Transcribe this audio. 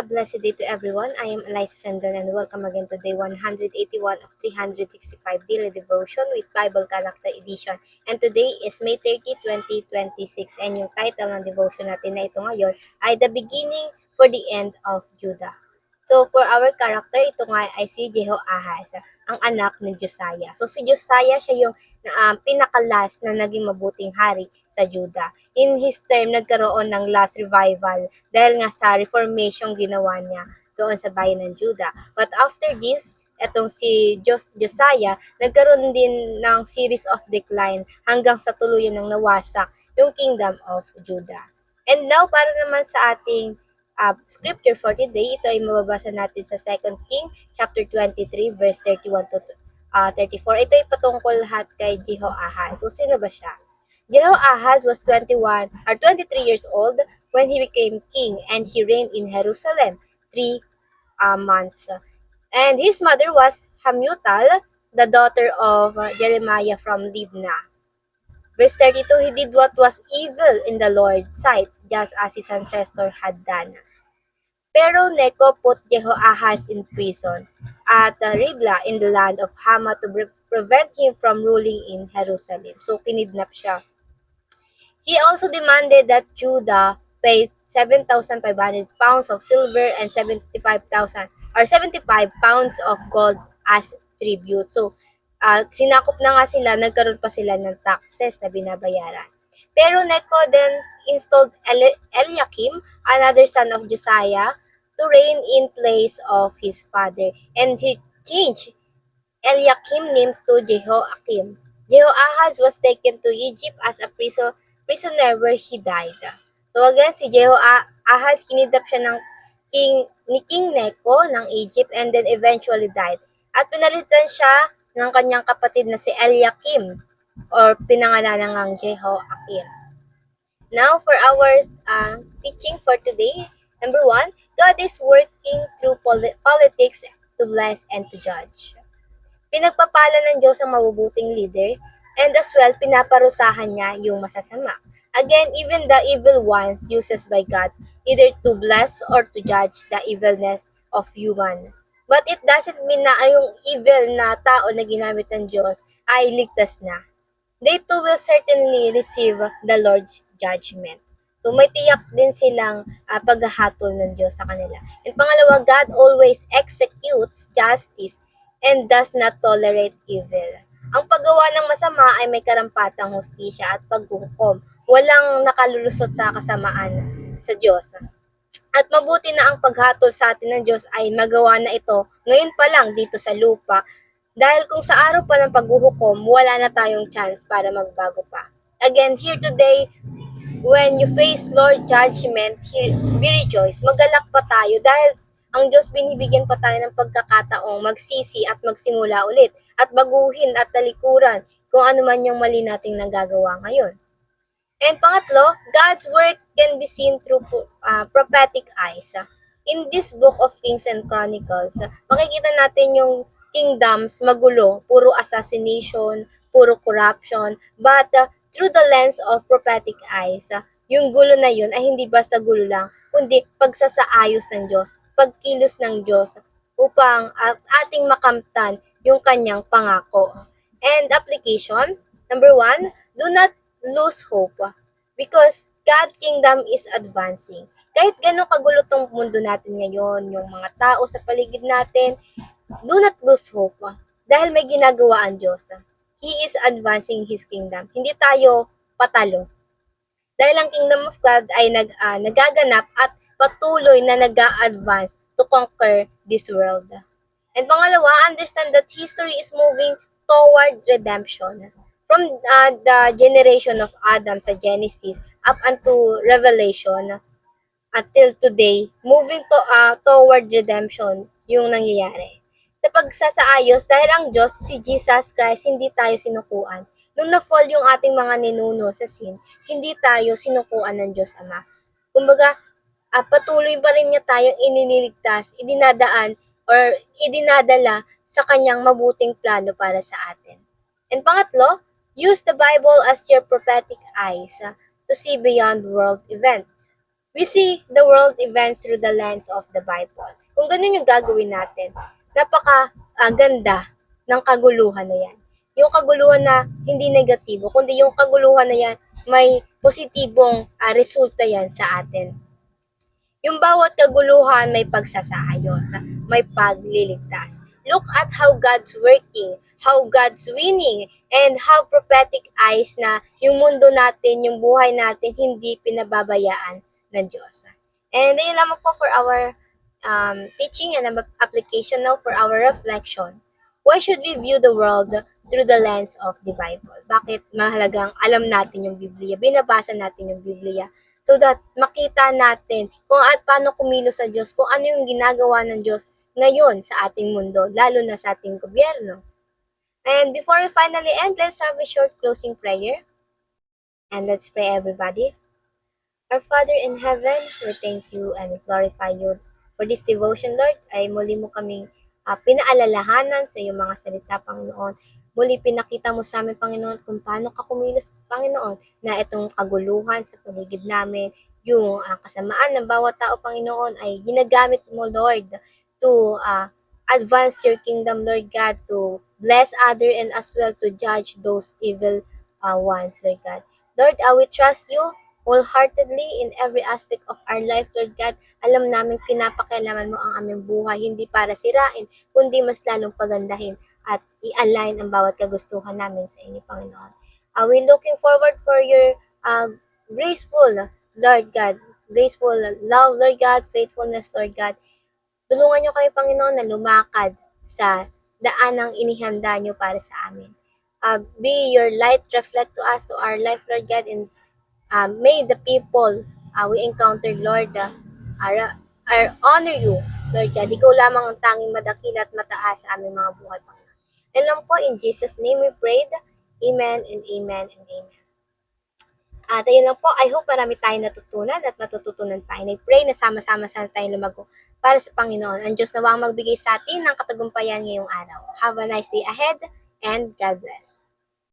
a blessed day to everyone. I am Eliza Sandon and welcome again to day 181 of 365 Daily Devotion with Bible Character Edition. And today is May 30, 2026 and yung title ng devotion natin na ito ngayon ay The Beginning for the End of Judah. So for our character, ito nga ay si Jehoahaz, ang anak ni Josiah. So si Josiah siya yung pinakalas na naging mabuting hari sa Judah. In his term, nagkaroon ng last revival dahil nga sa reformation ginawa niya doon sa bayan ng Judah. But after this, etong si Josiah, nagkaroon din ng series of decline hanggang sa tuluyan ng nawasak yung kingdom of Judah. And now, para naman sa ating scripture for today, ito ay mababasa natin sa 2 King chapter 23 verse 31 to 34. Ito ay patungkol lahat kay Jehoahaz. So, sino ba siya? Jehoahaz was 21 or 23 years old when he became king, and he reigned in Jerusalem 3 months. And his mother was Hamutal, the daughter of Jeremiah from Libnah. Verse 32, he did what was evil in the Lord's sight, just as his ancestor had done. Pero Necho put Jehoahaz in prison at Riblah in the land of Hamath to prevent him from ruling in Jerusalem. So, kinidnap siya. He also demanded that Judah pay 7,500 pounds of silver and 75,000 or 75 pounds of gold as tribute. So, sinakop na nga sila, nagkaroon pa sila ng taxes na binabayaran. Pero Necho then installed Eliakim, another son of Josiah, to reign in place of his father. And he changed Eliakim name to Jehoiakim. Jehoahaz was taken to Egypt as a prisoner where he died. So again, si Jehoahaz, kinidnap siya ni King Necho ng Egypt and then eventually died. At pinalitan siya ng kanyang kapatid na si Eliakim or pinangalanan ng Jehoiakim. Now for our teaching for today, number 1, God is working through politics to bless and to judge. Pinagpapala ng Diyos ang mabubuting leader, and as well, pinaparusahan niya yung masasama. Again, even the evil ones uses by God, either to bless or to judge the evilness of human. But it doesn't mean na yung evil na tao na ginamit ng Diyos ay ligtas na. They too will certainly receive the Lord's judgment. So may tiyak din silang paghahatol ng Diyos sa kanila. And pangalawa, God always executes justice and does not tolerate evil. Ang paggawa ng masama ay may karampatang hustisya at paghuhukom. Walang nakalulusot sa kasamaan sa Diyos. At mabuti na ang paghatol sa atin ng Diyos ay magawa na ito ngayon pa lang dito sa lupa. Dahil kung sa araw pa ng paghuhukom, wala na tayong chance para magbago pa. Again, here today, when you face Lord judgment, be rejoice. Magalak pa tayo dahil ang Diyos binibigyan pa tayo ng pagkakataong magsisi at magsimula ulit at baguhin at talikuran kung ano man yung mali nating nagagawa ngayon. And pangatlo, God's work can be seen through prophetic eyes. In this book of Kings and Chronicles, makikita natin yung kingdoms magulo, puro assassination, puro corruption, but through the lens of prophetic eyes, yung gulo na yun ay hindi basta gulo lang, kundi pagsasaayos ng Diyos, pagkilos ng Diyos upang ating makamtan yung kanyang pangako. And application, number 1, do not lose hope because God's kingdom is advancing. Kahit ganun kagulo tong mundo natin ngayon, yung mga tao sa paligid natin, do not lose hope dahil may ginagawa ang Diyos. He is advancing His kingdom. Hindi tayo patalo. Dahil ang kingdom of God ay nagaganap at patuloy na nag-a-advance to conquer this world. And pangalawa, understand that history is moving toward redemption. From the generation of Adam sa Genesis up unto Revelation until today, moving toward redemption yung nangyayari. Sa pagsasaayos, dahil ang Diyos, si Jesus Christ, hindi tayo sinukuan. Nung na-fall yung ating mga ninuno sa sin, hindi tayo sinukuan ng Diyos Ama. Kumbaga, patuloy pa rin niya tayong ininiligtas, idinadaan, or idinadala sa kanyang mabuting plano para sa atin. And pangatlo, use the Bible as your prophetic eyes to see beyond world events. We see the world events through the lens of the Bible. Kung ganun yung gagawin natin, ganda ng kaguluhan na yan. Yung kaguluhan na hindi negatibo, kundi yung kaguluhan na yan may positibong resulta yan sa atin. Yung bawat kaguluhan may pagsasayos, may pagliligtas. Look at how God's working, how God's winning, and how prophetic eyes na yung mundo natin, yung buhay natin, hindi pinababayaan ng Diyos. And ayun lamang po for our teaching and application now for our reflection. Why should we view the world through the lens of the Bible? Bakit mahalagang alam natin yung Biblia, binabasa natin yung Biblia, so that makita natin kung at paano kumilos sa Diyos, kung ano yung ginagawa ng Diyos ngayon sa ating mundo, lalo na sa ating gobyerno. And before we finally end, let's have a short closing prayer. And let's pray, everybody. Our Father in heaven, we thank you and we glorify you for this devotion, Lord. Ay muli mo kaming pinaalalahanan sa iyong mga salita, Panginoon. Muli pinakita mo sa amin, Panginoon, kung paano ka kumilos, Panginoon, na itong kaguluhan sa paligid namin, yung kasamaan ng bawat tao, Panginoon, ay ginagamit mo, Lord, to advance your kingdom, Lord God, to bless other and as well to judge those evil ones, Lord God. Lord, we trust you wholeheartedly in every aspect of our life, Lord God. Alam namin pinapakialaman mo ang aming buhay, hindi para sirain, kundi mas lalong pagandahin at i-align ang bawat kagustuhan namin sa inyo, Panginoon. We're looking forward for your graceful, Lord God, graceful love, Lord God, faithfulness, Lord God. Tulungan niyo kayo, Panginoon, na lumakad sa daanang inihanda niyo para sa amin. Be your light, reflect to us, to our life, Lord God, and may the people we encounter, Lord, honor you, Lord God. Ikaw lamang ang tanging madakil at mataas sa aming mga buhay, Panginoon. And lang po, in Jesus' name we prayed. Amen and amen and amen. At ayun lang po, I hope marami tayong natutunan at matututunan pa. And I pray na sama-sama sana tayong lumago para sa Panginoon. Ang Diyos nawang magbigay sa atin ng katagumpayan ngayong araw. Have a nice day ahead and God bless.